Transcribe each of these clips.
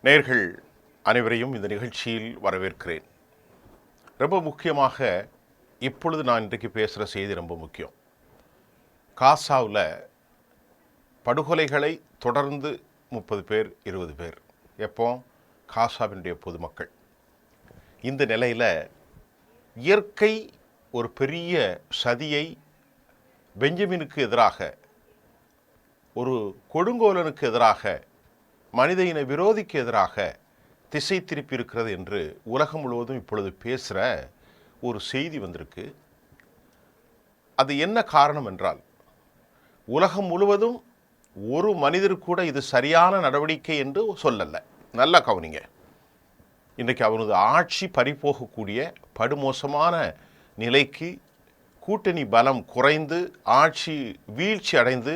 நேயர்கள் அனைவரையும் இந்த நிகழ்ச்சியில் வரவேற்கிறேன். ரொம்ப முக்கியமாக இப்பொழுது நான் இன்றைக்கு பேசுகிற செய்தி ரொம்ப முக்கியம். காசாவில் படுகொலைகளை தொடர்ந்து 30 பேர் 20 பேர் எப்போ காசாவினுடைய பொதுமக்கள். இந்த நிலையில் இயற்கை ஒரு பெரிய சதியை பெஞ்சமினுக்கு எதிராக, ஒரு கொடுங்கோலனுக்கு எதிராக, மனித இன விரோதிக்கு எதிராக திசை திருப்பி இருக்கிறது என்று உலகம் முழுவதும் இப்பொழுது பேசுகிற ஒரு செய்தி வந்திருக்கு. அது என்ன காரணம் என்றால், உலகம் முழுவதும் ஒரு மனிதர் கூட இது சரியான நடவடிக்கை என்று சொல்லலை. நல்லா கவனிங்க. இன்றைக்கு அவனது ஆட்சி பறிபோகக்கூடிய படுமோசமான நிலைக்கு கூட்டணி பலம் குறைந்து ஆட்சி வீழ்ச்சி அடைந்து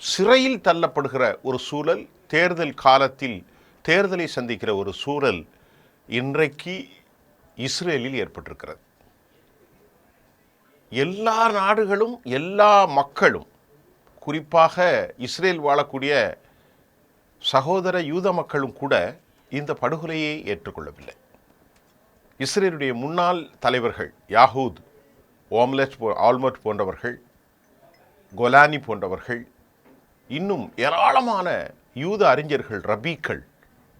சிறையில் தள்ளப்படுகிற ஒரு சூழல், தேர்தல் காலத்தில் தேர்தலை சந்திக்கிற ஒரு சூழல் இன்றைக்கு இஸ்ரேலில் ஏற்பட்டிருக்கிறது. எல்லா நாடுகளும், எல்லா மக்களும், குறிப்பாக இஸ்ரேல் வாழக்கூடிய சகோதர யூத மக்களும் கூட இந்த படுகொலையை ஏற்றுக்கொள்ளவில்லை. இஸ்ரேலுடைய முன்னாள் தலைவர்கள் யாஹூத், ஆல்மர்ட் போன்றவர்கள், கொலானி போன்றவர்கள், இன்னும் ஏராளமான யூத அறிஞர்கள், ரபீக்கள்,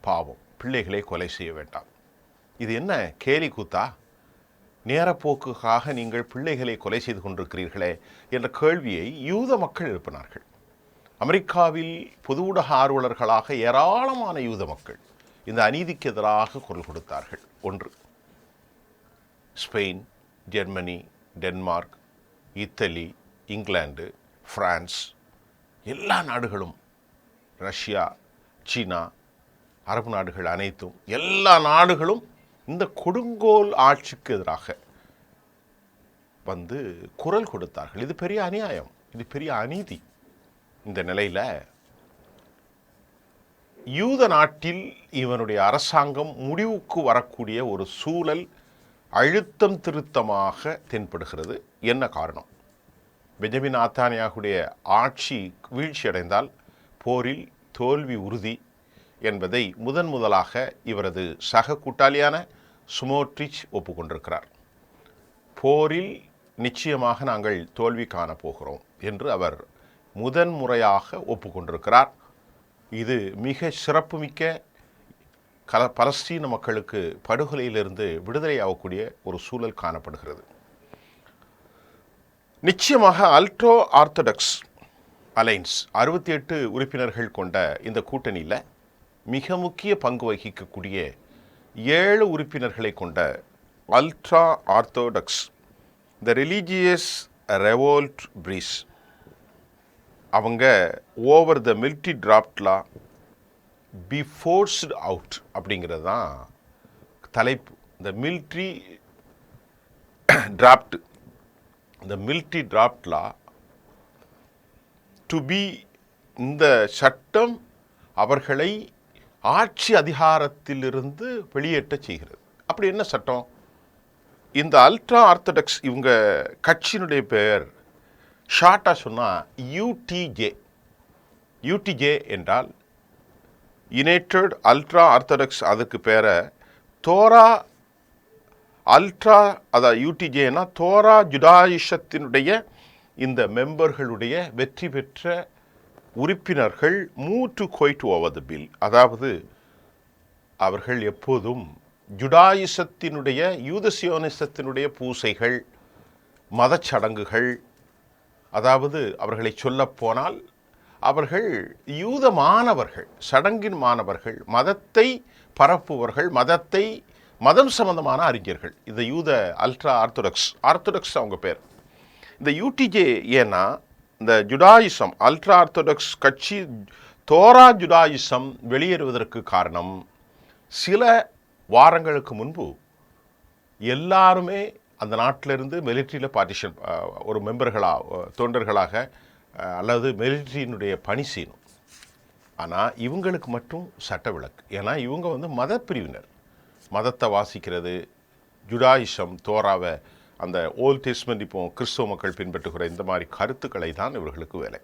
பாவம் பிள்ளைகளை கொலை செய்ய வேண்டாம், இது என்ன கேலி கூத்தா, நேரப்போக்குக்காக நீங்கள் பிள்ளைகளை கொலை செய்து கொண்டிருக்கிறீர்களே என்ற கேள்வியை யூத மக்கள் எழுப்பினார்கள். அமெரிக்காவில் பொது ஊடக ஆர்வலர்களாக ஏராளமான யூத மக்கள் இந்த அநீதிக்கு எதிராக குரல் கொடுத்தார்கள். ஒன்று, Spain, Germany, Denmark, Italy, England, France, எல்லா நாடுகளும், ரஷ்யா, சீனா, அரபு நாடுகள் அனைத்தும், எல்லா நாடுகளும் இந்த கொடுங்கோல் ஆட்சிக்கு எதிராக வந்து குரல் கொடுத்தார்கள். இது பெரிய அநியாயம், இது பெரிய அநீதி. இந்த நிலையில் யூத நாட்டில் இவனுடைய அரசாங்கம் முடிவுக்கு வரக்கூடிய ஒரு சூழல் அழுத்தம் திருத்தமாக தென்படுகிறது. என்ன காரணம்? பெஞ்சமின் நேதன்யாகுடைய ஆட்சி வீழ்ச்சி அடைந்தால் போரில் தோல்வி உறுதி என்பதை முதலாக இவரது சக கூட்டாளியான ஸ்மோட்ரிச் ஒப்புக்கொண்டிருக்கிறார். போரில் நிச்சயமாக நாங்கள் தோல்வி காணப்போகிறோம் என்று அவர் முறையாக ஒப்புக்கொண்டிருக்கிறார். இது மிக சிறப்புமிக்க பலஸ்தீன மக்களுக்கு படுகொலையிலிருந்து விடுதலை ஆகக்கூடிய ஒரு சூழல் காணப்படுகிறது. நிச்சயமாக அல்ட்ரா ஆர்த்தடாக்ஸ் அலைன்ஸ் 68 உறுப்பினர்கள் கொண்ட இந்த கூட்டணியில் மிக முக்கிய பங்கு வகிக்கக்கூடிய 7 உறுப்பினர்களை கொண்ட ultra orthodox the religious revolt brews, அவங்க over the military draft law be forced out அப்படிங்கிறது தான் தலைப்பு. இந்த மிலிட்ரி டிராப்ட், இந்த military draft law to be, இந்த சட்டம் அவர்களை ஆட்சி அதிகாரத்திலிருந்து வெளியேற்ற செய்கிறது. அப்படி என்ன சட்டம்? இந்த அல்ட்ரா ஆர்த்தடாக்ஸ் இவங்க கட்சியினுடைய பெயர் ஷார்ட்டாக சொன்னால் யூடிஜே. யூடிஜே என்றால் யுனைடெட் அல்ட்ரா ஆர்த்தடாக்ஸ். அதுக்கு பேரை தோரா அல்ட்ரா, அதாவது யூடிஜேனா தோரா ஜுடாயிசத்தினுடைய இந்த மெம்பர்களுடைய வெற்றி பெற்ற உறுப்பினர்கள் மூவ் கொயிட் ஓவர் த பில். அதாவது அவர்கள் எப்போதும் ஜுடாயிசத்தினுடைய, யூதசியோனிசத்தினுடைய பூசைகள், மதச்சடங்குகள், அதாவது அவர்களை சொல்லப்போனால் அவர்கள் யூத மாணவர்கள், சடங்கின் மாணவர்கள், மதத்தை பரப்புவர்கள், மதம் சம்பந்தமான அறிஞர்கள். இந்த யூத அல்ட்ரா ஆர்த்தடாக்ஸ் அவங்க பேர். இந்த யூடிஜே ஏன்னா இந்த ஜுடாயிசம், அல்ட்ரா ஆர்த்தடாக்ஸ் கட்சி தோரா ஜுடாயிசம் வெளியேறுவதற்கு காரணம், சில வாரங்களுக்கு முன்பு எல்லாருமே அந்த நாட்டிலிருந்து மிலிட்ரியில் பார்ட்டிஷன், ஒரு தொண்டர்களாக அல்லது மிலிட்ரியினுடைய பணி செய்யணும். ஆனால் இவங்களுக்கு மட்டும் சட்ட விலக்கு. ஏன்னா இவங்க மத பிரிவினர், மதத்தை வாசிக்கிறது, ஜுடாயிசம், தோராவை, அந்த ஓல்ட் டெஸ்ட்மெண்ட், இப்போ கிறிஸ்தவ மக்கள் பின்பற்றுகிற இந்த மாதிரி கருத்துக்களை தான் இவர்களுக்கு வேலை.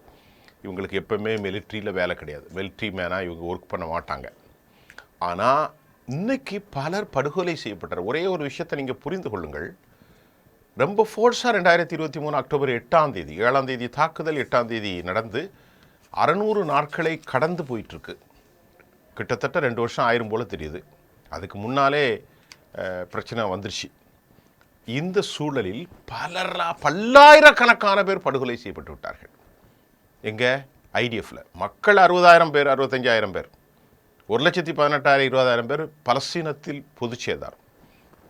இவங்களுக்கு எப்பவுமே மிலிட்ரியில் வேலை கிடையாது. மிலிட்ரி மேனாக இவங்க ஒர்க் பண்ண மாட்டாங்க. ஆனால் இன்னைக்கு பலர் படுகொலை செய்யப்பட்டார். ஒரே ஒரு விஷயத்தை நீங்கள் புரிந்து கொள்ளுங்கள். ரொம்ப ஃபோர்ஸாக 2023 அக்டோபர் 8ஆம் தேதி 7ஆம் தேதி தாக்குதல், 8ஆம் தேதி நடந்து 600 நாட்களை கடந்து போயிட்டுருக்கு. கிட்டத்தட்ட 2 வருஷம் ஆயிரம் போல் தெரியுது. அதுக்கு முன்னாலே பிரச்சனை வந்துருச்சு. இந்த சூழலில் பல்லாயிரக்கணக்கான பேர் படுகொலை செய்யப்பட்டு விட்டார்கள். எங்கே? ஐடிஎஃப்ல மக்கள் 60,000 பேர், 65,000 பேர், 1,18,000 20,000 பேர் பலஸ்தீனத்தில் பொது சேதாரம்.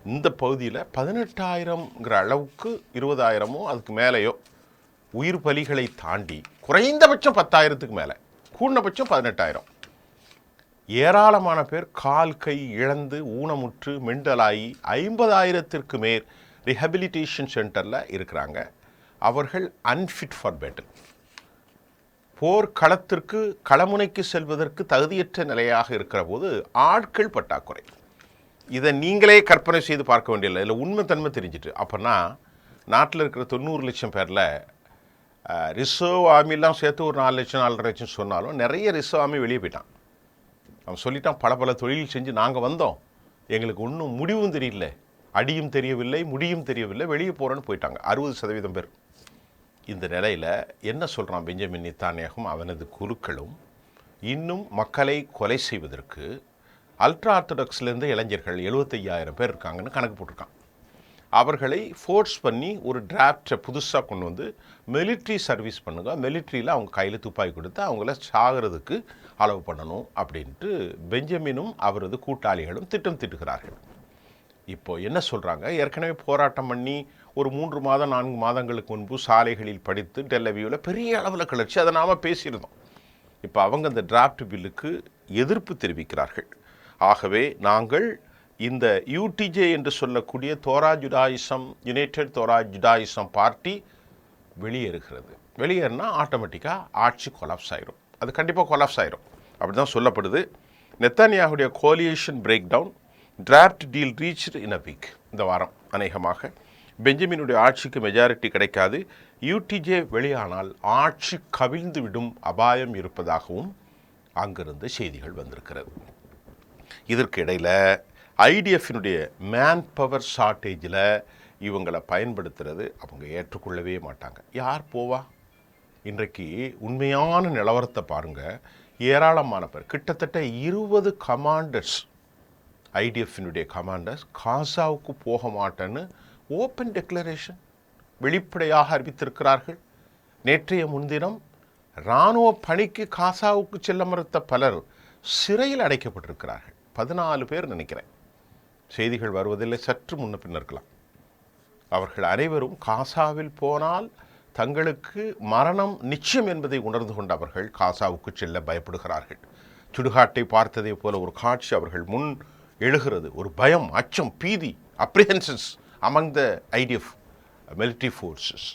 இந்த பகுதியில் 18,000ங்கிற அளவுக்கு 20,000மோ அதுக்கு மேலேயோ உயிர் பலிகளை தாண்டி குறைந்தபட்சம் 10,000க்கு மேலே, கூடினபட்சம் 18,000. ஏராளமான பேர் கால் கை இழந்து ஊனமுற்று மெண்டலாகி 50,000ற்கு மேல் ரிஹபிலிட்டேஷன் சென்டரில் இருக்கிறாங்க. அவர்கள் அன்ஃபிட் ஃபார் பேட்டில், போர்க்களத்திற்கு களமுனைக்கு செல்வதற்கு தகுதியற்ற நிலையாக இருக்கிற போது ஆட்கள் பற்றாக்குறை. இதை நீங்களே கற்பனை செய்து பார்க்க வேண்டியதில்லை. இதில் உண்மை தன்மை தெரிஞ்சிட்டு. அப்போனா நாட்டில் இருக்கிற 90 லட்சம் பேரில் ரிசர்வ் ஆர்மிலாம் சேர்த்து ஒரு 4 லட்சம் 4.5 லட்சம் சொன்னாலும் நிறைய ரிசர்வ் ஆர்மி வெளியே போயிட்டான். அவன் சொல்லிட்டான், பல தொழில் செஞ்சு நாங்கள் வந்தோம், எங்களுக்கு ஒன்றும் முடிவும் தெரியல, அடியும் தெரியவில்லை, முடியும் தெரியவில்லை, வெளியே போகிறேன்னு போயிட்டாங்க 60% பேர். இந்த நிலையில் என்ன சொல்கிறான் பெஞ்சமின் நெத்தன்யாகும் அவனது குழுக்களும், இன்னும் மக்களை கொலை செய்வதற்கு அல்ட்ரா ஆர்த்தடாக்ஸ்லேருந்து இளைஞர்கள் 75,000 பேர் இருக்காங்கன்னு கணக்கு போட்டிருக்கான். அவர்களை ஃபோர்ஸ் பண்ணி ஒரு டிராஃப்டை புதுசாக கொண்டு வந்து மிலிட்ரி சர்வீஸ் பண்ணுங்க, மிலிட்ரியில் அவங்க கையில் துப்பாக்கி கொடுத்து அவங்கள சாகிறதுக்கு அளவு பண்ணணும் அப்படின்ட்டு பெஞ்சமினும் அவரது கூட்டாளிகளும் திட்டம் தீட்டுகிறார்கள். இப்போது என்ன சொல்கிறாங்க, ஏற்கனவே போராட்டம் பண்ணி ஒரு 3 மாதம் 4 மாதங்களுக்கு முன்பு சாலைகளில் படித்து டெல்லவியூவில் பெரிய அளவில் கிளர்ச்சி, அதை நாம் பேசியிருந்தோம். இப்போ அவங்க இந்த டிராஃப்ட் பில்லுக்கு எதிர்ப்பு தெரிவிக்கிறார்கள். ஆகவே நாங்கள் இந்த யூடிஜே என்று சொல்லக்கூடிய Torah Judaism, United Torah Judaism party வெளியேறுகிறது. வெளியேறினா ஆட்டோமேட்டிக்காக ஆட்சி கொலாப்ஸ் ஆயிரும். அது கண்டிப்பாக கொலாப்ஸ் ஆயிரும், அப்படி தான் சொல்லப்படுது. நெத்தன்யாஹுடைய coalition break down, draft deal reached in a week. இந்த வாரம் அநேகமாக பெஞ்சமினுடைய ஆட்சிக்கு மெஜாரிட்டி கிடைக்காது. யூடிஜே வெளியானால் ஆட்சி கவிழ்ந்து விடும் அபாயம் இருப்பதாகவும் அங்கிருந்து செய்திகள் வந்திருக்கிறது. இதற்கு இடையில் ஐடிஎஃபினுடைய மேன் பவர் ஷார்ட்டேஜில் இவங்களை பயன்படுத்துறது அவங்க ஏற்றுக்கொள்ளவே மாட்டாங்க. யார் போவா? இன்றைக்கு உண்மையான நிலவரத்தை பாருங்கள். ஏராளமான பேர், கிட்டத்தட்ட 20 கமாண்டர்ஸ், ஐடிஎஃபினுடைய கமாண்டர்ஸ் காசாவுக்கு போக மாட்டேன்னு ஓப்பன் டெக்ளரேஷன் வெளிப்படையாக அறிவித்திருக்கிறார்கள். நேற்றைய முன்தினம் இராணுவ பணிக்கு காசாவுக்கு செல்ல மறுத்த பலர் சிறையில் அடைக்கப்பட்டிருக்கிறார்கள். 14 பேர் நினைக்கிறேன். செய்திகள் வருவதில்லை, சற்று முன்ன பின்ன இருக்கலாம். அவர்கள் அனைவரும் காசாவில் போனால் தங்களுக்கு மரணம் நிச்சயம் என்பதை உணர்ந்து கொண்ட அவர்கள் காசாவுக்கு செல்ல பயப்படுகிறார்கள். சுடுகாட்டை பார்த்ததே போல ஒரு காட்சி அவர்கள் முன் எழுகிறது. ஒரு பயம், அச்சம், பீதி, அப்ரிஹென்ஷன்ஸ் among the IDF military forces.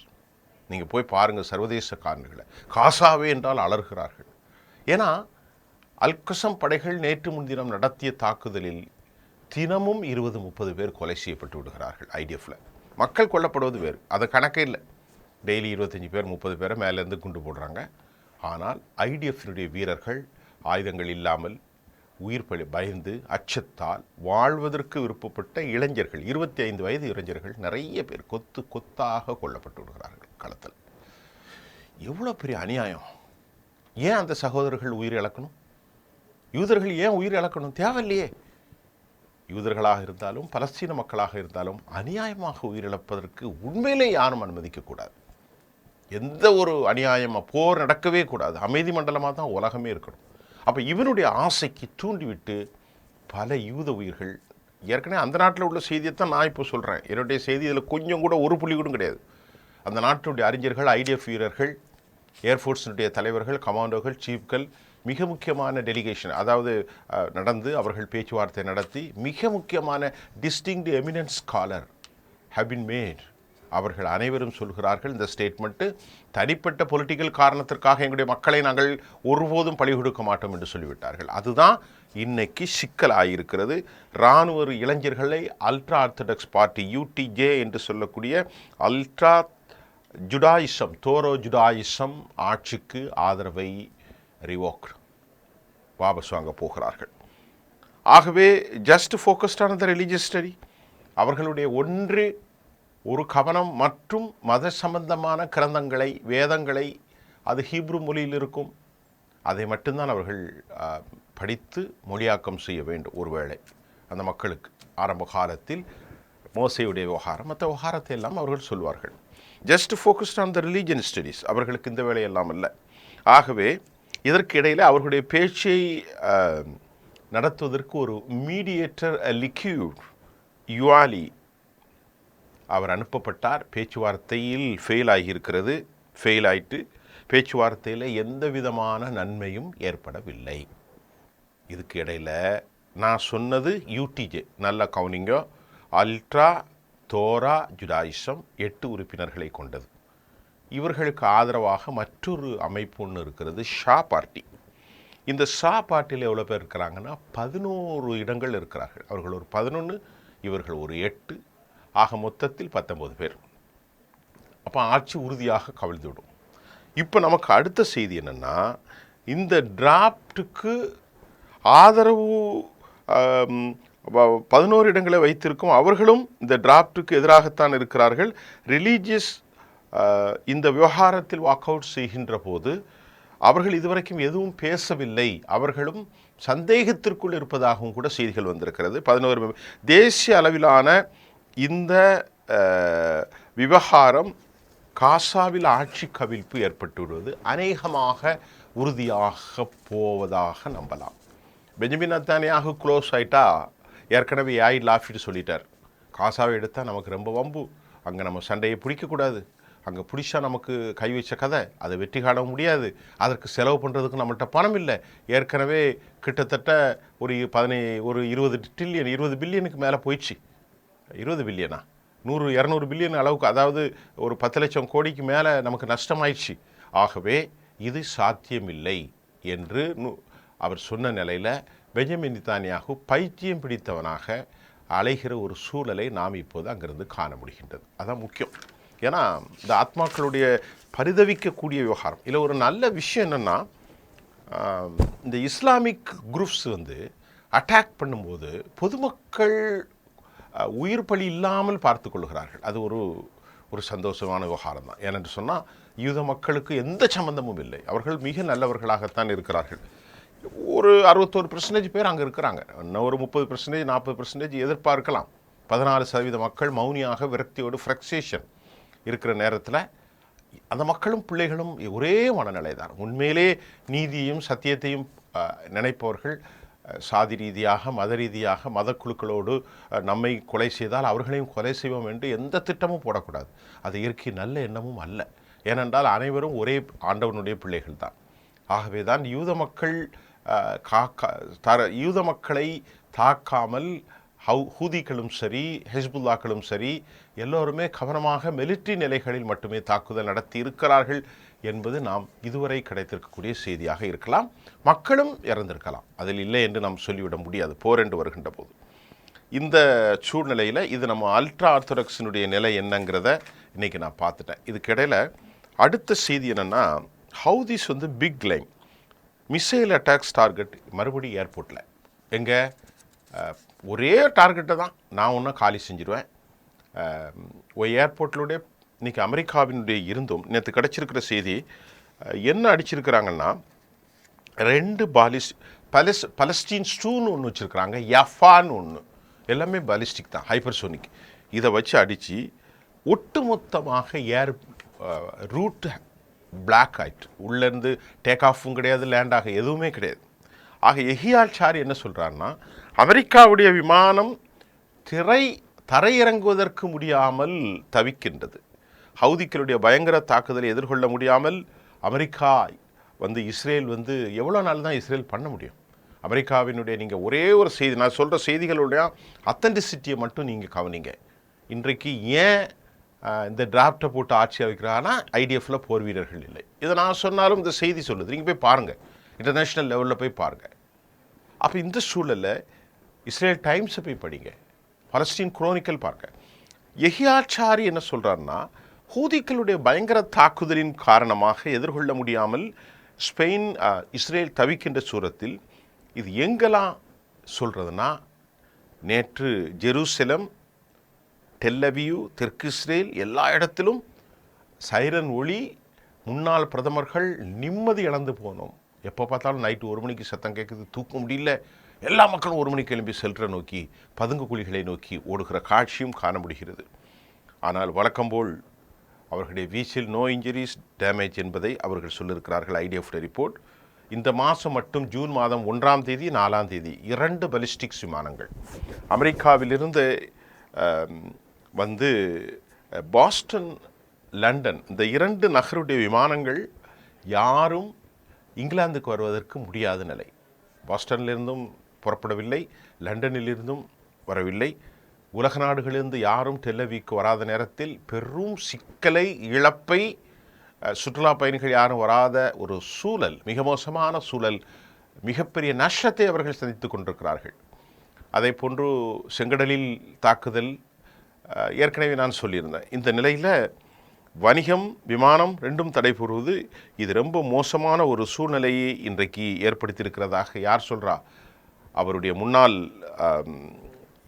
நீங்கள் போய் பாருங்கள் சர்வதேச காரணிகளை. காசாவே என்றால் அலறுகிறார்கள். ஏன்னா அல்கசம் படைகள் நேற்று முன்தினம் நடத்திய தாக்குதலில் தினமும் 20-30 பேர் கொலை செய்யப்பட்டு விடுகிறார்கள். ஐடிஎஃப்ல மக்கள் கொல்லப்படுவது வேறு, அது கணக்கே இல்லை. டெய்லி 25 பேர் 30 பேரை மேலேருந்து குண்டு போடுறாங்க. ஆனால் ஐடிஎஃபினுடைய வீரர்கள் ஆயுதங்கள் இல்லாமல் உயிர் பயந்து அச்சத்தால் வாழ்வதற்கு விருப்பப்பட்ட இளைஞர்கள், 25 வயது இளைஞர்கள் நிறைய பேர் கொத்து கொத்தாக கொல்லப்பட்டு விடுகிறார்கள் களத்தில். எவ்வளோ பெரிய அநியாயம்! ஏன் அந்த சகோதரர்கள் உயிர் இழக்கணும்? யூதர்கள் ஏன் உயிர் இழக்கணும்? தேவையில்லையே. யூதர்களாக இருந்தாலும் பலஸ்தீன மக்களாக இருந்தாலும் அநியாயமாக உயிரிழப்பதற்கு உண்மையிலே யாரும் அனுமதிக்கக்கூடாது. எந்த ஒரு அநியாயமாக போர் நடக்கவே கூடாது. அமைதி மண்டலமாக தான் உலகமே இருக்கணும். அப்போ இவனுடைய ஆசைக்கு தூண்டிவிட்டு பல யூத உயிர்கள், ஏற்கனவே அந்த நாட்டில் உள்ள செய்தியைத்தான் நான் இப்போ சொல்கிறேன். என்னுடைய செய்தி இதில் கொஞ்சம் கூட ஒரு புள்ளி கூட கிடையாது. அந்த நாட்டினுடைய அறிஞர்கள், ஐடிஎஃப் வீரர்கள், ஏர்ஃபோர்ஸினுடைய தலைவர்கள், கமாண்டோகள், சீஃப்கள், மிக முக்கியமான டெலிகேஷன், அதாவது நடந்து அவர்கள் பேச்சுவார்த்தை நடத்தி மிக முக்கியமான டிஸ்டிங்க்ட் எமினன்ட் ஸ்காலர் ஹவ் பின் மேட். அவர்கள் அனைவரும் சொல்கிறார்கள் இந்த ஸ்டேட்மெண்ட்டு தனிப்பட்ட பொலிட்டிக்கல் காரணத்திற்காக எங்களுடைய மக்களை நாங்கள் ஒருபோதும் பழி கொடுக்க மாட்டோம் என்று சொல்லிவிட்டார்கள். அதுதான் இன்னைக்கு சிக்கலாயிருக்கிறது. இராணுவ இளைஞர்களை அல்ட்ரா ஆர்த்தடாக்ஸ் பார்ட்டி யூடிஜே என்று சொல்லக்கூடிய அல்ட்ரா ஜுடாயிசம், தோரோ ஜுடாயிசம் ஆட்சிக்கு ஆதரவை ரிவோக் வாபஸ் வாங்க போகிறார்கள். ஆகவே just focused on the religious study, அவர்களுடைய ஒரு கவனம் மற்றும் மத சம்பந்தமான கிரந்தங்களை, வேதங்களை, அது ஹீப்ரு மொழியில் இருக்கும், அதை மட்டும்தான் அவர்கள் படித்து மொழியாக்கம் செய்ய வேண்டும். ஒருவேளை அந்த மக்களுக்கு ஆரம்ப காலத்தில் மோசையுடைய விவகாரம், மற்ற விவகாரத்தை எல்லாம் அவர்கள் சொல்வார்கள். Just focused on the religion studies, அவர்களுக்கு இந்த வேலையெல்லாம் இல்லை. ஆகவே இதற்கு இடையில் அவர்களுடைய பேச்சை நடத்துவதற்கு ஒரு மீடியேட்டர் லிக்யூட் யுவாலி அவர் அனுப்பப்பட்டார். பேச்சுவார்த்தையில் ஃபெயில் ஆகியிருக்கிறது. ஃபெயில் ஆயிட்டு பேச்சுவார்த்தையில் எந்த விதமான நன்மையும் ஏற்படவில்லை. இதுக்கு இடையில் நான் சொன்னது யூடிஜே, நல்ல கவுனிங்கோ, அல்ட்ரா தோரா ஜுடாயிசம் 8 உறுப்பினர்களை கொண்டது. இவர்களுக்கு ஆதரவாக மற்றொரு அமைப்பு ஒன்று இருக்கிறது, ஷா பார்ட்டி. இந்த ஷா பார்ட்டியில் எவ்வளோ பேர் இருக்கிறாங்கன்னா 11 இடங்கள் இருக்கிறார்கள். அவர்கள் ஒரு 11, இவர்கள் ஒரு 8, ஆக மொத்தத்தில் 19 பேர். அப்போ ஆட்சி உறுதியாக கவிழ்ந்துவிடும். இப்போ நமக்கு அடுத்த செய்தி என்னென்னா, இந்த டிராப்டுக்கு ஆதரவு 11 இடங்களை வைத்திருக்கும் அவர்களும் இந்த டிராப்டுக்கு எதிராகத்தான் இருக்கிறார்கள். ரிலீஜியஸ் இந்த விவகாரத்தில் வாக் அவுட் செய்கின்ற போது அவர்கள் இதுவரைக்கும் எதுவும் பேசவில்லை, அவர்களும் சந்தேகத்திற்குள் இருப்பதாகவும் கூட செய்திகள் வந்திருக்கிறது. 11 தேசிய அளவிலான இந்த விவகாரம் காசாவில் ஆட்சி கவிழ்ப்பு ஏற்பட்டு விடுவது அநேகமாக உறுதியாக போவதாக நம்பலாம். பெஞ்சமின் நெத்தன்யாஹு க்ளோஸ் ஆகிட்டா, ஏற்கனவே யாயிர் லாஃபிட் சொல்லிட்டார், காசாவை எடுத்தால் நமக்கு ரொம்ப வம்பு, அங்கே நம்ம சண்டையை பிடிக்கக்கூடாது, அங்கே பிடிச்சா நமக்கு கை வச்ச கதை, அதை வெற்றி காண முடியாது, அதற்கு செலவு பண்ணுறதுக்கு நம்மள்கிட்ட பணம் இல்லை. ஏற்கனவே கிட்டத்தட்ட ஒரு 20 பில்லியனுக்கு மேலே போயிடுச்சு. 20 பில்லியனா 100-200 பில்லியன் அளவுக்கு, அதாவது ஒரு 10 லட்சம் கோடிக்கு மேலே நமக்கு நஷ்டமாயிடுச்சு. ஆகவே இது சாத்தியமில்லை என்று அவர் சொன்ன நிலையில் பெஞ்சமின் நெத்தன்யாஹு பைத்தியம் பிடித்தவனாக அலைகிற ஒரு சூழலை நாம் இப்போது அங்கிருந்து காண முடிகின்றது. அதான் முக்கியம். ஏன்னா இந்த ஆத்மாக்களுடைய பரிதவிக்கக்கூடிய விவகாரம். இல்லை, ஒரு நல்ல விஷயம் என்னென்னா, இந்த இஸ்லாமிக் குரூப்ஸ் அட்டாக் பண்ணும்போது பொதுமக்கள் உயிர் பலி இல்லாமல் பார்த்து கொள்கிறார்கள். அது ஒரு சந்தோஷமான விவகாரம் தான். ஏனென்று சொன்னால் யூத மக்களுக்கு எந்த சம்பந்தமும் இல்லை, அவர்கள் மிக நல்லவர்களாகத்தான் இருக்கிறார்கள். ஒரு 61% பேர் அங்கே இருக்கிறாங்க. இன்னும் ஒரு 30%, 40% எதிர்பார்க்கலாம். 14% மக்கள் மௌனியாக விரக்தியோடு ஃப்ரக்சேஷன் இருக்கிற நேரத்தில் அந்த மக்களும் பிள்ளைகளும் ஒரே மனநிலை தான். உண்மையிலே நீதியையும் சத்தியத்தையும் நினைப்பவர்கள் சாதி ரீதியாக, மத ரீதியாக, மத குழுக்களோடு நம்மை கொலை செய்தால் அவர்களையும் கொலை செய்வோம் என்று எந்த திட்டமும் போடக்கூடாது. அது இயற்கை நல்ல எண்ணமும் அல்ல. ஏனென்றால் அனைவரும் ஒரே ஆண்டவனுடைய பிள்ளைகள் தான். ஆகவே தான் யூத மக்களை தாக்காமல் ஹூதிகளும் சரி, ஹெஸ்புல்லாக்களும் சரி, எல்லோருமே கவனமாக மிலிட்ரி நிலைகளில் மட்டுமே தாக்குதல் நடத்தி இருக்கிறார்கள் என்பது நாம் இதுவரை கிடைத்திருக்கக்கூடிய செய்தியாக இருக்கலாம். மக்களும் இறந்திருக்கலாம், அதில் இல்லை என்று நாம் சொல்லிவிட முடியாது போர் என்று வருகின்ற போது. இந்த சூழ்நிலையில் இது நம்ம அல்ட்ரா ஆர்த்தடாக்ஸினுடைய நிலை என்னங்கிறத இன்றைக்கி நான் பார்த்துட்டேன். இதுக்கிடையில் அடுத்த செய்தி என்னென்னா, Houthis big line missile attacks target மறுபடியும் ஏர்போர்ட்டில். எங்கே ஒரே டார்கெட்டை தான் நான் ஒன்றும் காலி செஞ்சிடுவேன். ஏர்போர்ட்டிலுடைய இன்றைக்கி அமெரிக்காவினுடைய இருந்தும் நேற்று கிடச்சிருக்கிற செய்தி என்ன அடிச்சிருக்கிறாங்கன்னா, 2 பலஸ்டீன் ஸ்டூன்னு ஒன்று வச்சுருக்கிறாங்க, யஃபான்னு ஒன்று, எல்லாமே பாலிஸ்டிக் தான், ஹைப்பர்சோனிக். இதை வச்சு அடித்து ஒட்டுமொத்தமாக ஏர் ரூட் பிளாக் ஆகிட்டு, உள்ளேருந்து டேக் ஆஃபும் கிடையாது, லேண்டாக எதுவுமே கிடையாது. ஆக எஹியால் சாரி என்ன சொல்கிறாருன்னா, அமெரிக்காவுடைய விமானம் தரையிறங்குவதற்கு முடியாமல் தவிக்கின்றது. ஹவுதிகளுடைய பயங்கர தாக்குதலை எதிர்கொள்ள முடியாமல் அமெரிக்கா இஸ்ரேல் எவ்வளோ நாள் தான் இஸ்ரேல் பண்ண முடியும்? அமெரிக்காவினுடைய நீங்கள் ஒரே ஒரு செய்தி, நான் சொல்கிற செய்திகளுடைய அத்தன்டிசிட்டியை மட்டும் நீங்கள் கவனிங்க. இன்றைக்கு ஏன் இந்த டிராப்டை போட்டு ஆட்சி அமைக்கிறாங்கன்னா, ஐடிஎஃப்பில் போர் வீரர்கள் இல்லை. இதை நான் சொன்னாலும் இந்த செய்தி சொல்லுது, நீங்கள் போய் பாருங்கள், இன்டர்நேஷ்னல் லெவலில் போய் பாருங்கள். அப்போ இந்த சூழலில் இஸ்ரேல் டைம்ஸை போய் படிங்க, பலஸ்டீன் குரோனிக்கல் பாருங்க. எஹியாச்சாரி என்ன சொல்கிறாருன்னா, ஹூதிகளுடைய பயங்கர தாக்குதலின் காரணமாக எதிர்கொள்ள முடியாமல் ஸ்பெயின் இஸ்ரேல் தவிக்கின்ற சூரத்தில் இது எங்கெல்லாம் சொல்கிறதுனா, நேற்று ஜெருசலம், டெல்லவியூ, தெற்கு இஸ்ரேல் எல்லா இடத்திலும் சைரன் ஒளி, முன்னாள் பிரதமர்கள் நிம்மதி இழந்து போனோம். எப்போ பார்த்தாலும் நைட்டு 1 மணிக்கு சத்தம் கேட்குது, தூக்க முடியல. எல்லா மக்களும் 1 மணிக்கு எழும்பி செல்ற நோக்கி, பதுங்கு குழிகளை நோக்கி ஓடுகிற காட்சியும் காண முடிகிறது. ஆனால் வழக்கம்போல் அவர்களுடைய வீச்சில் நோ இன்ஜுரிஸ் டேமேஜ் என்பதை அவர்கள் சொல்லியிருக்கிறார்கள். ஐடிஎஃப் ரிப்போர்ட் இந்த மாதம் மட்டும் ஜூன் மாதம் 1ஆம் தேதி 4ஆம் தேதி 2 பலிஸ்டிக்ஸ் விமானங்கள் அமெரிக்காவிலிருந்து வந்து பாஸ்டன், லண்டன் இந்த 2 நகருடைய விமானங்கள் யாரும் இங்கிலாந்துக்கு வருவதற்கு முடியாத நிலை. பாஸ்டனிலிருந்தும் புறப்படவில்லை, லண்டனிலிருந்தும் வரவில்லை. உலக நாடுகளிலிருந்து யாரும் டெல்லவிக்கு வராத நேரத்தில் பெரும் சிக்கலை, இழப்பை, சுற்றுலா பயணிகள் யாரும் வராத ஒரு சூழல், மிக மோசமான சூழல், மிகப்பெரிய நஷ்டத்தை அவர்கள் சந்தித்துக் கொண்டிருக்கிறார்கள். அதை போன்று செங்கடலில் தாக்குதல் ஏற்கனவே நான் சொல்லியிருந்தேன். இந்த நிலையில் வணிகம், விமானம் ரெண்டும் தடைபெறுவது இது ரொம்ப மோசமான ஒரு சூழ்நிலையை இன்றைக்கு ஏற்படுத்தியிருக்கிறதாக யார் சொல்கிறா? அவருடைய முன்னாள்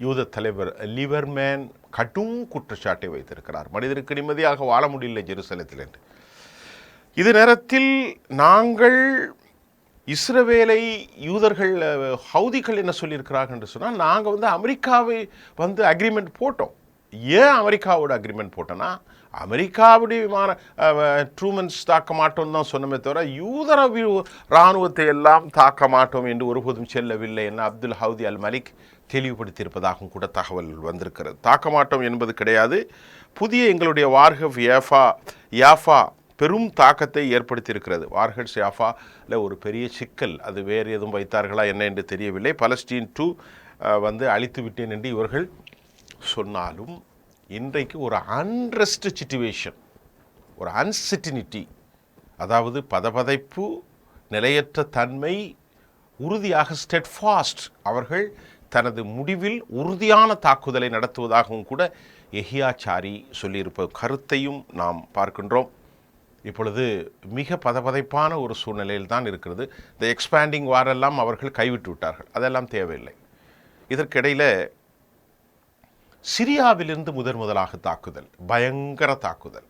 யூத தலைவர் லிபர்மேன் கடும் குற்றச்சாட்டை வைத்திருக்கிறார். மனிதருக்கு நிம்மதியாக வாழ முடியல ஜெருசலத்தில் என்று. இது நேரத்தில் நாங்கள் இஸ்ரவேலை யூதர்கள், ஹவுதிகள் என்ன சொல்லியிருக்கிறார்கள் என்று சொன்னால், நாங்கள் வந்து அமெரிக்காவை வந்து அக்ரிமெண்ட் போட்டோம். ஏன் அமெரிக்காவோட அக்ரிமெண்ட் போட்டோன்னா, அமெரிக்காவுடைய விமான ட்ரூமன்ஸ் தாக்க மாட்டோம் தான் சொன்னமே தவிர யூதர இராணுவத்தை எல்லாம் தாக்க மாட்டோம் என்று ஒருபோதும் செல்லவில்லை என அப்துல் ஹவுதி அல் மலிக் தெளிவுபடுத்தியிருப்பதாகவும் கூட தகவல் வந்திருக்கிறது. தாக்க மாட்டோம் என்பது கிடையாது. புதிய எங்களுடைய வார்ஹப் யாஃபா பெரும் தாக்கத்தை ஏற்படுத்தியிருக்கிறது. வார்ஹட்ஸ் யாஃபாவில் ஒரு பெரிய சிக்கல், அது வேறு எதுவும் வைத்தார்களா என்ன என்று தெரியவில்லை. பலஸ்டீன் 2 வந்து அழித்து விட்டேன் என்று இவர்கள் சொன்னாலும் இன்றைக்கு ஒரு அன்ரெஸ்ட் சிச்சுவேஷன், ஒரு அன்சர்டினிட்டி, அதாவது பதபதைப்பு, நிலையற்ற தன்மை, உறுதியாக ஸ்டெட்ஃபாஸ்ட், அவர்கள் தனது முடிவில் உறுதியான தாக்குதலை நடத்துவதாகவும் கூட எஹியாச்சாரி சொல்லியிருப்ப கருத்தையும் நாம் பார்க்கின்றோம். இப்பொழுது மிக பதபதைப்பான ஒரு சூழ்நிலையில் தான் இருக்கிறது. இந்த எக்ஸ்பேண்டிங் வாரெல்லாம் அவர்கள் கைவிட்டு விட்டார்கள், அதெல்லாம் தேவையில்லை. இதற்கிடையில் சிரியாவிலிருந்து முதலாக தாக்குதல், பயங்கர தாக்குதல்.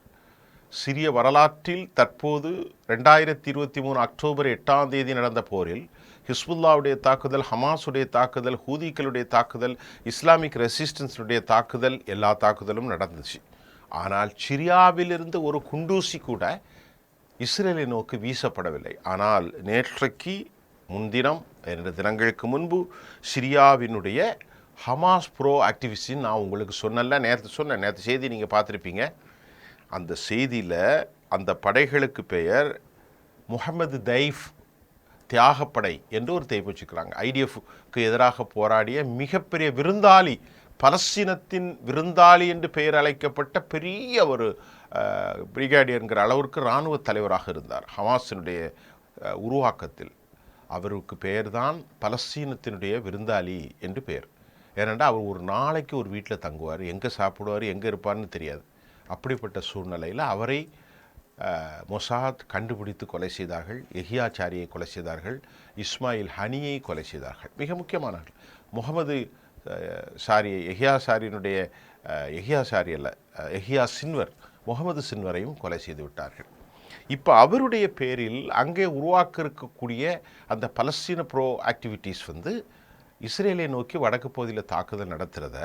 சிரிய வரலாற்றில் தற்போது 2023 அக்டோபர் 8ஆம் தேதி நடந்த போரில் ஹிஸ்புல்லாவுடைய தாக்குதல், ஹமாஸுடைய தாக்குதல், ஹூதிகளுடைய தாக்குதல், இஸ்லாமிக் ரெசிஸ்டன்ஸுடைய தாக்குதல், எல்லா தாக்குதலும் நடந்துச்சு. ஆனால் சிரியாவிலிருந்து ஒரு குண்டூசி கூட இஸ்ரேலை நோக்கி வீசப்படவில்லை. ஆனால் நேற்றைக்கு முன்தினம் 2 தினங்களுக்கு முன்பு சிரியாவினுடைய ஹமாஸ் ப்ரோ ஆக்டிவிஸ்டின் நான் உங்களுக்கு சொன்னல, நேற்று செய்தி நீங்கள் பார்த்துருப்பீங்க. அந்த செய்தியில் அந்த படைகளுக்கு பெயர் முஹம்மது தைஃப் தியாகப்படை என்று ஒரு தேய்ப்பு வச்சுக்கிறாங்க. ஐடிஎஃப்க்கு எதிராக போராடிய மிகப்பெரிய விருந்தாளி, பலஸ்தீனத்தின் விருந்தாளி என்று பெயர் அழைக்கப்பட்ட பெரிய ஒரு பிரிகேடியர்ங்கிற அளவிற்கு இராணுவ தலைவராக இருந்தார் ஹமாஸினுடைய உருவாக்கத்தில். அவருக்கு பெயர்தான் பலஸ்தீனத்தினுடைய விருந்தாளி என்று பெயர். ஏனென்றால் அவர் ஒரு நாளைக்கு ஒரு வீட்டில் தங்குவார், எங்கே சாப்பிடுவார், எங்கே இருப்பார்னு தெரியாது. அப்படிப்பட்ட சூழ்நிலையில் அவரை மொசாத் கண்டுபிடித்து கொலை செய்தார்கள். எஹியாச்சாரியை கொலை செய்தார்கள், இஸ்மாயில் ஹனியை கொலை செய்தார்கள். மிக முக்கியமானவர்கள் முகமது சாரியை, எஹியாசாரியினுடைய எஹியாசாரி அல்ல, எஹியா சின்வர், முகமது சின்வரையும் கொலை செய்து விட்டார்கள். இப்போ அவருடைய பேரில் அங்கே உருவாக்க இருக்கக்கூடிய அந்த பலஸ்தீன ப்ரோ ஆக்டிவிட்டீஸ் வந்து இஸ்ரேலை நோக்கி வடக்கு பகுதியில் தாக்குதல் நடத்துகிறத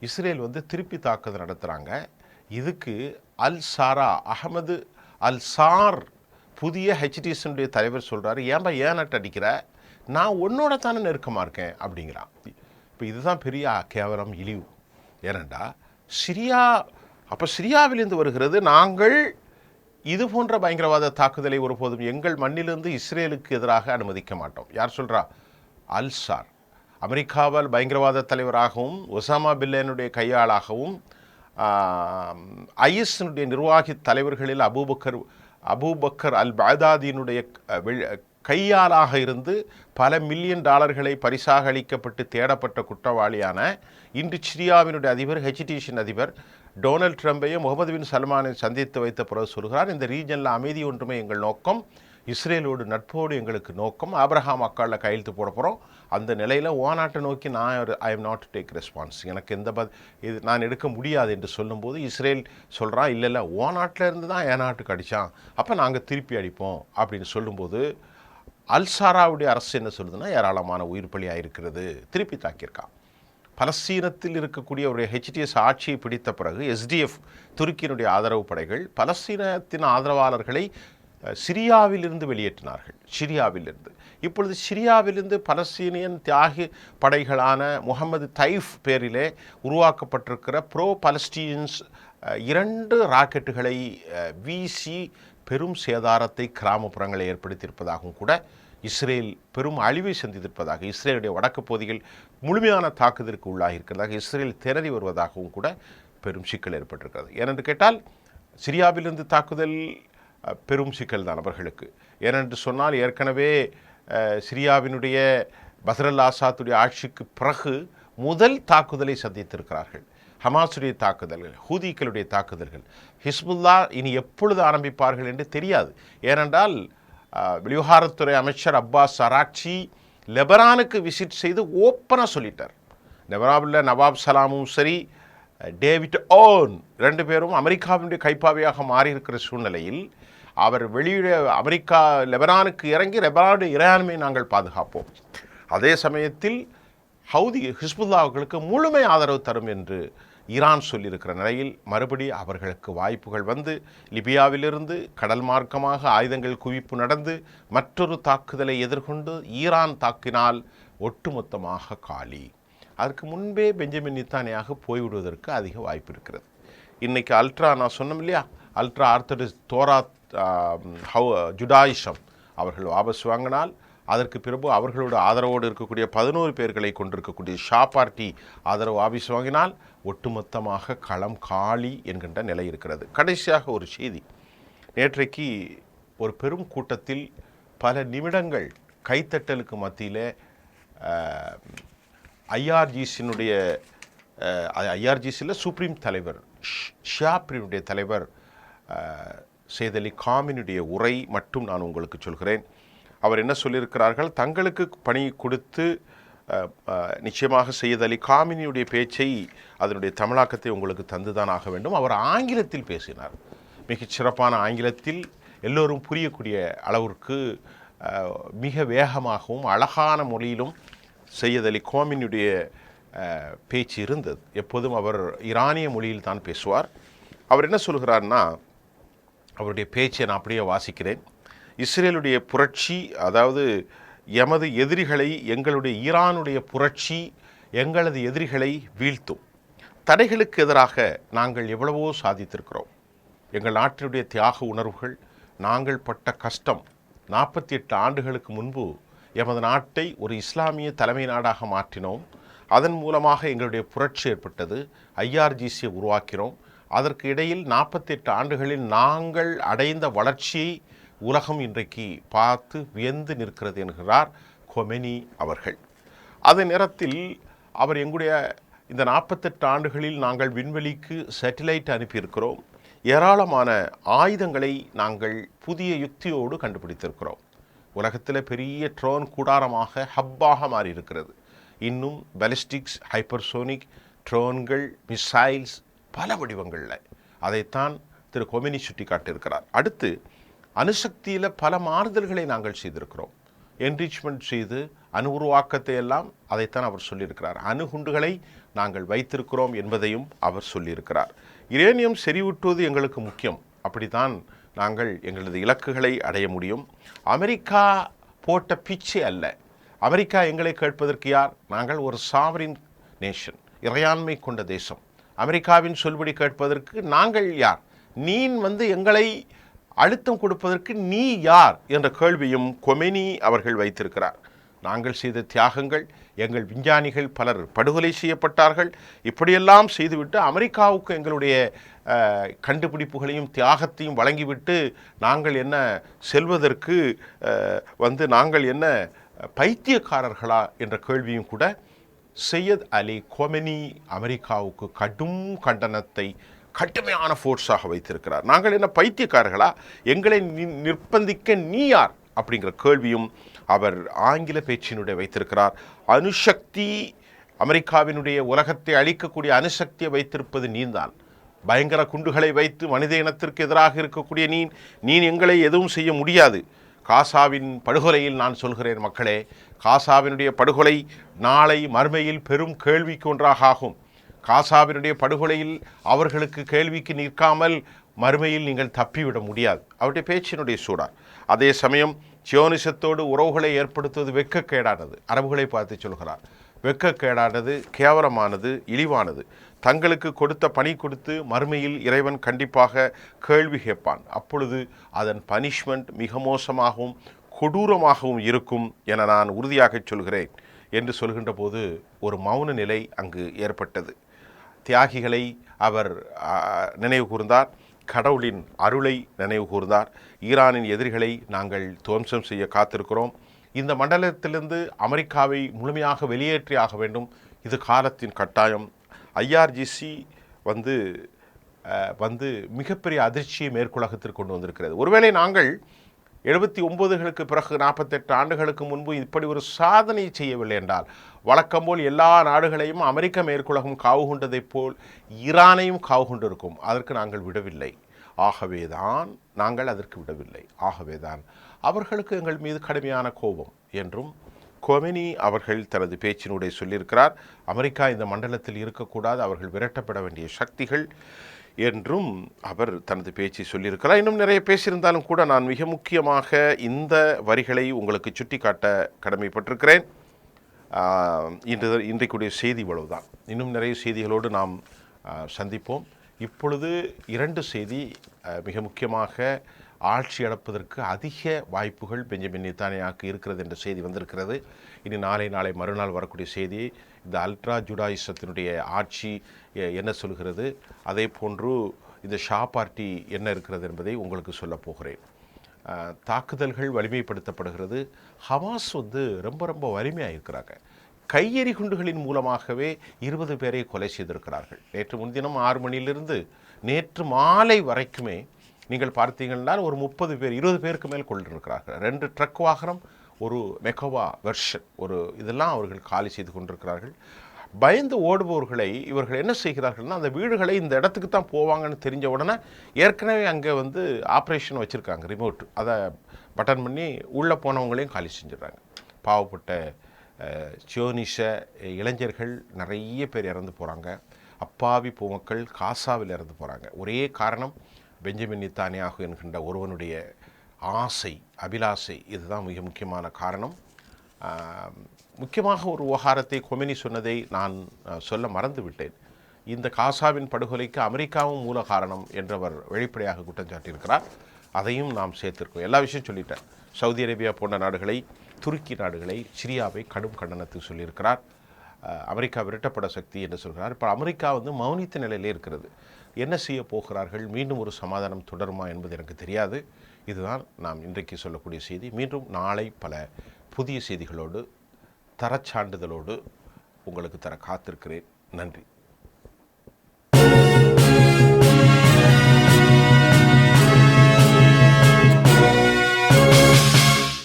இஸ்ரேல் வந்து திருப்பி தாக்குதல் நடத்துகிறாங்க. இதுக்கு அல் சாரா, அகமது அல் சார், புதிய ஹெச்டிஎஸ்னுடைய தலைவர் சொல்கிறார், ஏன் நட்டு அடிக்கிற, நான் உன்னோட தானே நெருக்கமாக இருக்கேன் அப்படிங்கிறான். இப்போ இதுதான் பெரிய கேவலம், இழிவு. ஏனண்டா சிரியாவிலிருந்து வருகிறது, நாங்கள் இது போன்ற பயங்கரவாத தாக்குதலை ஒருபோதும் எங்கள் மண்ணிலிருந்து இஸ்ரேலுக்கு எதிராக அனுமதிக்க மாட்டோம். யார் சொல்கிறா? அல் சார். அமெரிக்காவால் பயங்கரவாத தலைவராகவும், ஒசாமா பில்லேனுடைய கையாளாகவும், ஐஎஸ்னுடைய நிர்வாகி தலைவர்களில் அபூபக்கர் அல் பாக்தாதியினுடைய கையாளாக இருந்து பல மில்லியன் டாலர்களை பரிசாக அளிக்கப்பட்டு தேடப்பட்ட குற்றவாளியான இன்று சிரியாவினுடைய அதிபர், ஹெச்டிஎஸின் அதிபர் டொனால்ட் ட்ரம்பையும் முகமது பின் சல்மானை சந்தித்து வைத்த பிறகு சொல்கிறார், இந்த ரீஜனில் அமைதி ஒன்றுமே எங்கள் நோக்கம், இஸ்ரேலோடு நட்போடு எங்களுக்கு நோக்கம், ஆபிரகாம் அக்காலில் கையெழுத்து போட போகிறோம். அந்த நிலையில் நாட்டை நோக்கி I am not take response, எனக்கு இது நான் எடுக்க முடியாது என்று சொல்லும்போது இஸ்ரேல் சொல்கிறான், இல்லை நாட்டில் இருந்து தான் என் நாட்டுக்கு அடித்தான், அப்போ நாங்கள் திருப்பி அடிப்போம் அப்படின்னு சொல்லும்போது அல்சாராவுடைய அரசு என்ன சொல்லுதுன்னா ஏராளமான உயிர் பலியாக இருக்கிறது, திருப்பி தாக்கியிருக்கான். பலஸ்தீனத்தில் இருக்கக்கூடிய ஒரு HTS ஆட்சியை பிடித்த பிறகு SDF துருக்கியினுடைய ஆதரவு படைகள் பலஸ்தீனத்தின் ஆதரவாளர்களை சிரியாவிலிருந்து வெளியேற்றினார்கள். சிரியாவிலிருந்து இப்பொழுது சிரியாவிலிருந்து பலஸ்தீனியன் தியாகி படைகளான முகமது தைஃப் பேரிலே உருவாக்கப்பட்டிருக்கிற ப்ரோ பலஸ்டீன்ஸ் 2 ராக்கெட்டுகளை வீசி பெரும் சேதாரத்தை கிராமப்புறங்களை ஏற்படுத்தியிருப்பதாகவும் கூட, இஸ்ரேல் பெரும் அழிவை சந்தித்திருப்பதாக, இஸ்ரேலுடைய வடக்கு பகுதிகள் முழுமையான தாக்குதலுக்கு உள்ளாகி இருக்கிறதாக இஸ்ரேல் திணறி வருவதாகவும் கூட பெரும் சிக்கல் ஏற்பட்டிருக்கிறது. ஏனென்று கேட்டால் சிரியாவிலிருந்து தாக்குதல் பெரும் சிக்கல் தான் அவர்களுக்கு. ஏனென்று சொன்னால் ஏற்கனவே சிரியாவினுடைய பஷர் அல் ஆசாத்துடைய ஆட்சிக்கு பிறகு முதல் தாக்குதலை சந்தித்திருக்கிறார்கள். ஹமாஸுடைய தாக்குதல்கள், ஹூதிகளுடைய தாக்குதல்கள், ஹிஸ்புல்லா இனி எப்பொழுது ஆரம்பிப்பார்கள் என்று தெரியாது. ஏனென்றால் விவகாரத்துறை அமைச்சர் அப்பாஸ் அராக்சி லெபனானுக்கு விசிட் செய்து ஓப்பனாக சொல்லிட்டார். லெபனானில் நவாப் சலாமும் சரி, டேவிட் ஓன் 2 பேரும் அமெரிக்காவினுடைய கைப்பாவையாக மாறியிருக்கிற சூழ்நிலையில் அவர் வெளியிட அமெரிக்கா லெபனானுக்கு இறங்கி லெபனானுடைய இறையாண்மையை நாங்கள் பாதுகாப்போம், அதே சமயத்தில் ஹிஸ்புல்லாவுகளுக்கு முழுமை ஆதரவு தரும் என்று ஈரான் சொல்லியிருக்கிற நிலையில் மறுபடி அவர்களுக்கு வாய்ப்புகள் வந்து லிபியாவிலிருந்து கடல் மார்க்கமாக ஆயுதங்கள் குவிப்பு நடந்து மற்றொரு தாக்குதலை எதிர்கொண்டு ஈரான் தாக்கினால் ஒட்டுமொத்தமாக காலி. அதற்கு முன்பே பெஞ்சமின் நித்தானியாக போய்விடுவதற்கு அதிக வாய்ப்பு இருக்கிறது. இன்றைக்கி நான் சொன்னோம் இல்லையா, அல்ட்ரா ஆர்த்தடாக்ஸ் தோரா ஜுடாயிசம் அவர்கள் வாபஸ் வாங்கினால், அதற்கு பிறகு அவர்களோட ஆதரவோடு இருக்கக்கூடிய 11 பேர்களை கொண்டிருக்கக்கூடிய ஷா பார்ட்டி ஆதரவு வாபஸ் வாங்கினால் ஒட்டுமொத்தமாக களம் காலி என்கின்ற நிலை இருக்கிறது. கடைசியாக ஒரு செய்தி, நேற்றைக்கு ஒரு பெரும் கூட்டத்தில் பல நிமிடங்கள் கைத்தட்டலுக்கு மத்தியில் ஐஆர்ஜிசியில் சுப்ரீம் தலைவர் ஷியாப்ரினுடைய தலைவர் சையத் அலி காமினுடைய உரை மட்டும் நான் உங்களுக்கு சொல்கிறேன். அவர் என்ன சொல்லியிருக்கிறார்கள், தங்களுக்கு பணி கொடுத்து நிச்சயமாக சையத் அலி காமினியுடைய பேச்சை அதனுடைய தமிழாக்கத்தை உங்களுக்கு தந்துதான் ஆக வேண்டும். அவர் ஆங்கிலத்தில் பேசினார், மிகச் சிறப்பான ஆங்கிலத்தில், எல்லோரும் புரியக்கூடிய அளவிற்கு மிக வேகமாகவும் அழகான மொழியிலும் சையத் அலி காமினுடைய பேச்சு இருந்தது. எப்போதும் அவர் ஈரானிய மொழியில் தான் பேசுவார். அவர் என்ன சொல்கிறார்னா, அவருடைய பேச்சை நான் அப்படியே வாசிக்கிறேன். இஸ்ரேலுடைய புரட்சி, அதாவது எமது எதிரிகளை, எங்களுடைய ஈரானுடைய புரட்சி எங்களது எதிரிகளை வீழ்த்தும். தடைகளுக்கு எதிராக நாங்கள் எவ்வளவோ சாதித்திருக்கிறோம். எங்கள் நாட்டினுடைய தியாக உணர்வுகள், நாங்கள் பட்ட கஷ்டம், 48 ஆண்டுகளுக்கு முன்பு எமது நாட்டை ஒரு இஸ்லாமிய தலைமை நாடாக மாற்றினோம். அதன் மூலமாக எங்களுடைய புரட்சி ஏற்பட்டது. ஐஆர்ஜிசியை உருவாக்கினோம். அதற்கு இடையில் 48 ஆண்டுகளில் நாங்கள் அடைந்த வளர்ச்சியை உலகம் இன்றைக்கு பார்த்து வியந்து நிற்கிறது என்கிறார் கொமெனி அவர்கள். அதே நேரத்தில் அவர் எங்களுடைய இந்த 48 ஆண்டுகளில் நாங்கள் விண்வெளிக்கு சேட்டிலைட் அனுப்பியிருக்கிறோம். ஏராளமான ஆயுதங்களை நாங்கள் புதிய யுக்தியோடு கண்டுபிடித்திருக்கிறோம். உலகத்தில் பெரிய ட்ரோன் கூடாரமாக ஹப்பாக மாறி இருக்கிறது. இன்னும் பாலிஸ்டிக்ஸ், ஹைப்பர்சோனிக் ட்ரோன்கள், மிசைல்ஸ் பல வடிவங்களில், அதைத்தான் திரு கொமெனி சுட்டி காட்டியிருக்கிறார். அடுத்து அணுசக்தியில் பல மாறுதல்களை நாங்கள் செய்திருக்கிறோம். என்ரிச்மெண்ட் செய்து அணு உருவாக்கத்தை எல்லாம் அதைத்தான் அவர் சொல்லியிருக்கிறார். அணுகுண்டுகளை நாங்கள் வைத்திருக்கிறோம் என்பதையும் அவர் சொல்லியிருக்கிறார். யுரேனியம் செறிவூட்டுவது எங்களுக்கு முக்கியம், அப்படித்தான் நாங்கள் எங்களது இலக்குகளை அடைய முடியும். அமெரிக்கா போட்ட பிச்சை அல்ல. அமெரிக்கா எங்களை கேட்பதற்கு யார்? நாங்கள் ஒரு சாவரின் நேஷன், இறையாண்மை கொண்ட தேசம். அமெரிக்காவின் சொல்படி கேட்பதற்கு நாங்கள் யார்? நீ எங்களை அழுத்தம் கொடுப்பதற்கு நீ யார் என்ற கேள்வியும் கொமெனி அவர்கள் வைத்திருக்கிறார். நாங்கள் செய்த தியாகங்கள், எங்கள் விஞ்ஞானிகள் பலர் படுகொலை செய்யப்பட்டார்கள். இப்படியெல்லாம் செய்துவிட்டு அமெரிக்காவுக்கு எங்களுடைய கண்டுபிடிப்புகளையும் தியாகத்தையும் வழங்கிவிட்டு நாங்கள் என்ன செல்வதற்கு நாங்கள் என்ன பைத்தியக்காரர்களா என்ற கேள்வியும் கூட சையத் அலி கொமெனி அமெரிக்காவுக்கு கடும் கண்டனத்தை கடுமையான ஃபோர்ஸாக வைத்திருக்கிறார். நாங்கள் என்ன பைத்தியக்காரர்களா? எங்களை நிர்பந்திக்க நீ யார் அப்படிங்கிற கேள்வியும் அவர் ஆங்கில பேச்சினுடைய வைத்திருக்கிறார். அணுசக்தி, அமெரிக்காவினுடைய உலகத்தை அழிக்கக்கூடிய அணுசக்தியை வைத்திருப்பது நீந்தான். பயங்கர குண்டுகளை வைத்து மனித இனத்திற்கு எதிராக இருக்கக்கூடிய நீ எங்களை எதுவும் செய்ய முடியாது. காசாவின் படுகொலையில் நான் சொல்கிறேன் மக்களே, காசாவினுடைய படுகொலை நாளை மறுமையில் பெரும் கேள்விக்கு ஒன்றாக ஆகும். காசாவினுடைய படுகொலையில் அவர்களுக்கு கேள்விக்கு நிற்காமல் மறுமையில் நீங்கள் தப்பிவிட முடியாது. அவருடைய பேச்சினுடைய சூடார். அதே சமயம் சியோனிசத்தோடு உறவுகளை ஏற்படுத்துவது வெட்கக்கேடானது. அரபுகளை பார்த்து சொல்கிறார், வெட்கக்கேடானது, கேவலமானது, இழிவானது. தங்களுக்கு கொடுத்த பணி கொடுத்து மறுமையில் இறைவன் கண்டிப்பாக கேள்வி கேட்பான். அப்பொழுது அதன் பனிஷ்மெண்ட் மிக மோசமாகவும் கொடூரமாகவும் இருக்கும் என நான் உறுதியாக சொல்கிறேன் என்று சொல்கின்ற போது ஒரு மௌன நிலை அங்கு ஏற்பட்டது. தியாகிகளை அவர் நினைவு கூர்ந்தார், கடவுளின் அருளை நினைவு கூர்ந்தார். ஈரானின் எதிரிகளை நாங்கள் துவம்சம் செய்ய காத்திருக்கிறோம். இந்த மண்டலத்திலிருந்து அமெரிக்காவை முழுமையாக வெளியேற்றியாக வேண்டும். இது காலத்தின் கட்டாயம். ஐஆர்ஜிசி வந்து மிகப்பெரிய அதிர்ச்சியை மேற்குலகத்திற்கு கொண்டு வந்திருக்கிறது. ஒருவேளை நாங்கள் 79களுக்கு பிறகு 48 ஆண்டுகளுக்கு முன்பு இப்படி ஒரு சாதனை செய்யவில்லை என்றால், வழக்கம்போல் எல்லா நாடுகளையும் அமெரிக்க மேற்குலகம் காவு கொண்டதைப் போல் ஈரானையும் காவு கொண்டிருக்கும். அதற்கு நாங்கள் விடவில்லை. ஆகவேதான் அவர்களுக்கு எங்கள் மீது கடுமையான கோபம் என்றும் கொமெனி அவர்கள் தனது பேச்சினுடைய சொல்லியிருக்கிறார். அமெரிக்கா இந்த மண்டலத்தில் இருக்கக்கூடாது, அவர்கள் விரட்டப்பட வேண்டிய சக்திகள் என்றும் அவர் தனது பேச்சை சொல்லியிருக்கிறார். இன்னும் நிறைய பேசியிருந்தாலும் கூட நான் மிக முக்கியமாக இந்த வரிகளை உங்களுக்கு சுட்டிக்காட்ட கடமைப்பட்டிருக்கிறேன். இன்றைக்குடைய செய்தி இவ்வளவுதான். இன்னும் நிறைய செய்திகளோடு நாம் சந்திப்போம். இப்பொழுது 2 செய்தி மிக முக்கியமாக ஆட்சி அளிப்பதற்கு அதிக வாய்ப்புகள் பெஞ்சமின் நேதன்யாஹுவுக்கு இருக்கிறது என்ற செய்தி வந்திருக்கிறது. இனி நாளை மறுநாள் வரக்கூடிய செய்தி இந்த அல்ட்ரா ஜுடாயிசத்தினுடைய ஆட்சி என்ன சொல்கிறது, அதே போன்று இந்த ஷா பார்ட்டி என்ன இருக்கிறது என்பதை உங்களுக்கு சொல்ல போகிறேன். தாக்குதல்கள் வலிமைப்படுத்தப்படுகிறது. ஹமாஸ் ரொம்ப வலிமையாக இருக்கிறாங்க. கையெறி குண்டுகளின் மூலமாகவே 20 பேரை கொலை செய்திருக்கிறார்கள். நேற்று முன்தினம் 6 மணியிலிருந்து நேற்று மாலை வரைக்குமே நீங்கள் பார்த்தீங்கன்னா ஒரு 30 பேர் 20 பேருக்கு மேல் கொண்டிருக்கிறார்கள். 2 ட்ரக் வாகனம், ஒரு மெகோவா வெர்ஷன், இதெல்லாம் அவர்கள் காலி செய்து கொண்டிருக்கிறார்கள். பயந்து ஓடுபவர்களை இவர்கள் என்ன செய்கிறார்கள்னா, அந்த வீடுகளை இந்த இடத்துக்கு தான் போவாங்கன்னு தெரிஞ்ச உடனே ஏற்கனவே அங்கே ஆப்ரேஷன் வச்சுருக்காங்க, ரிமோட், அதை பட்டன் பண்ணி உள்ளே போனவங்களையும் காலி செஞ்சிடறாங்க. பாவப்பட்ட சியோனிச இளைஞர்கள் நிறைய பேர் இறந்து போகிறாங்க. அப்பாவி பொதுமக்கள் காசாவில் இறந்து போகிறாங்க. ஒரே காரணம், பெஞ்சமின் நேதன்யாஹு என்கின்ற ஒருவனுடைய ஆசை, அபிலாசை. இதுதான் மிக முக்கியமான காரணம். முக்கியமாக ஒரு விவகாரத்தை கொமெனி சொன்னதை நான் சொல்ல மறந்து விட்டேன். இந்த காசாவின் படுகொலைக்கு அமெரிக்காவும் மூல காரணம் என்றவர் வெளிப்படையாக குற்றம் சாட்டியிருக்கிறார். அதையும் நாம் சேர்த்திருக்கோம். எல்லா விஷயம் சொல்லிட்டேன். சவுதி அரேபியா போன்ற நாடுகளை, துருக்கி நாடுகளை, சிரியாவை கடும் கண்டனத்துக்கு சொல்லியிருக்கிறார். அமெரிக்கா விரட்டப்பட சக்தி என்று சொல்கிறார். இப்போ அமெரிக்கா மௌனித்த நிலையிலே இருக்கிறது. என்ன செய்ய போகிறார்கள், மீண்டும் ஒரு சமாதானம் தொடருமா என்பது எனக்கு தெரியாது. இதுதான் நாம் இன்றைக்கு சொல்லக்கூடிய செய்தி. மீண்டும் நாளை பல புதிய செய்திகளோடு, தரச்சான்றிதழோடு உங்களுக்கு தர காத்திருக்கிறேன். நன்றி.